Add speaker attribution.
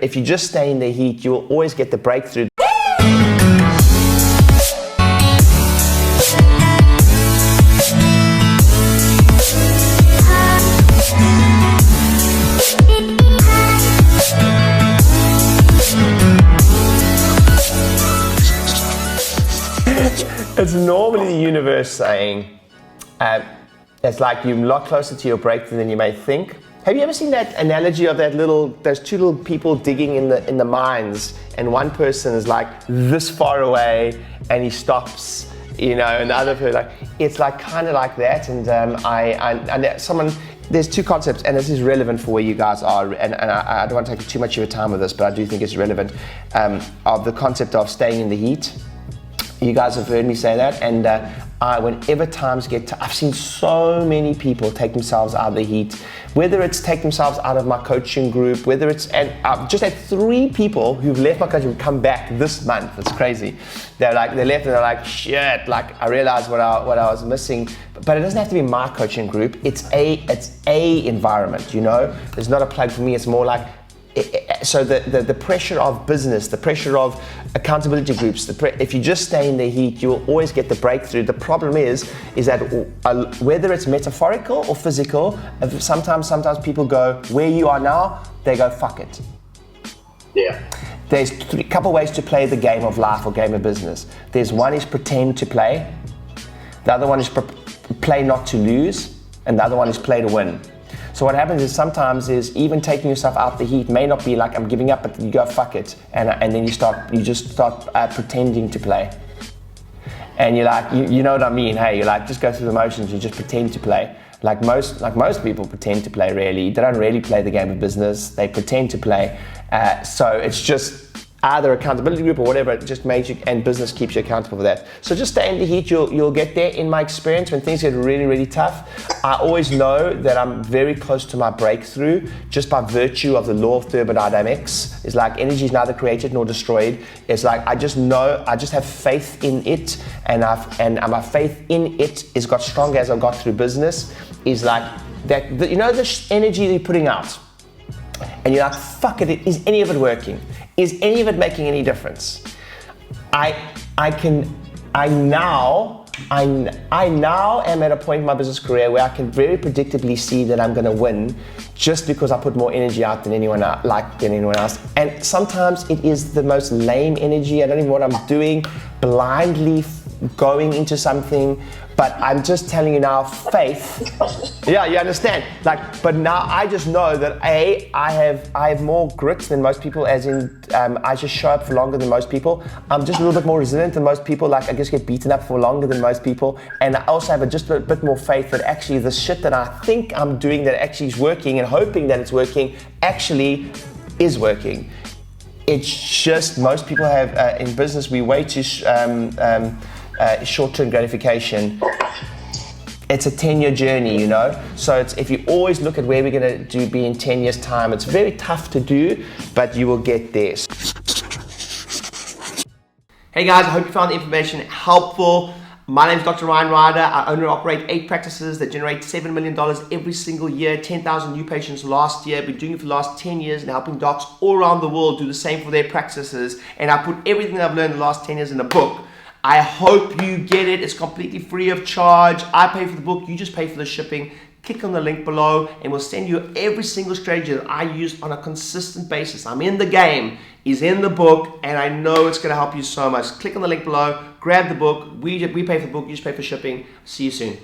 Speaker 1: if you just stay in the heat, you'll always get the breakthrough. It's normally the universe saying, it's like you're a lot closer to your breakthrough than you may think. Have you ever seen that analogy of those two little people digging in the mines, and one person is like this far away and he stops, and the other person, it's like kind of like that. And there's two concepts, and this is relevant for where you guys are, and I don't want to take too much of your time with this, but I do think it's relevant, of the concept of staying in the heat. You guys have heard me say that, and whenever times get tough, I've seen so many people take themselves out of the heat, whether it's take themselves out of my coaching group, whether it's, and I've just had 3 people who've left my coaching group come back this month. It's crazy. They left and they're like, shit, I realized what I was missing. But it doesn't have to be my coaching group. It's a environment, There's not a plug for me. It's more like, so the pressure of business, the pressure of accountability groups, if you just stay in the heat, you'll always get the breakthrough. The problem is that whether it's metaphorical or physical, sometimes people go, where you are now, they go, fuck it.
Speaker 2: Yeah.
Speaker 1: There's a couple ways to play the game of life or game of business. There's one is pretend to play. The other one is play not to lose. And the other one is play to win. So what happens is sometimes even taking yourself out the heat may not be like I'm giving up, but you go fuck it, and then you just start pretending to play, and you're like, you know what I mean? Hey, you're like, just go through the motions. You just pretend to play, like most people pretend to play. Really, they don't really play the game of business. They pretend to play. So it's just either accountability group or whatever, it just makes you, and business keeps you accountable for that. So just stay in the heat, you'll get there. In my experience, when things get really, really tough, I always know that I'm very close to my breakthrough just by virtue of the law of thermodynamics. It's like energy is neither created nor destroyed. It's like I just know, I just have faith in it, and my faith in it has got stronger as I've got through business. Is like that, the energy you're putting out, and you're like, fuck it, is any of it working? Is any of it making any difference? I now am at a point in my business career where I can very predictably see that I'm going to win just because I put more energy out than anyone else. And sometimes it is the most lame energy. I don't even know what I'm doing, blindly going into something. But I'm just telling you now, faith. Yeah, you understand. But now I just know that I have more grit than most people, as in I just show up for longer than most people. I'm just a little bit more resilient than most people. I just get beaten up for longer than most people. And I also have just a bit more faith that actually the shit that I think I'm doing that actually is working and hoping that it's working actually is working. It's just most people have in business, we way too short-term gratification. It's a 10-year journey, So if you always look at where we're going to be in 10 years' time, it's very tough to do, but you will get there. Hey guys, I hope you found the information helpful. My name is Dr. Ryan Rieder. I own and operate 8 practices that generate $7 million every single year, 10,000 new patients last year. I've been doing it for the last 10 years and helping docs all around the world do the same for their practices. And I put everything I've learned the last 10 years in a book. I hope you get it. It's completely free of charge. I pay for the book. You just pay for the shipping. Click on the link below and we'll send you every single strategy that I use on a consistent basis. I'm in the game, is in the book, and I know it's going to help you so much. Click on the link below, grab the book. We pay for the book. You just pay for shipping. See you soon.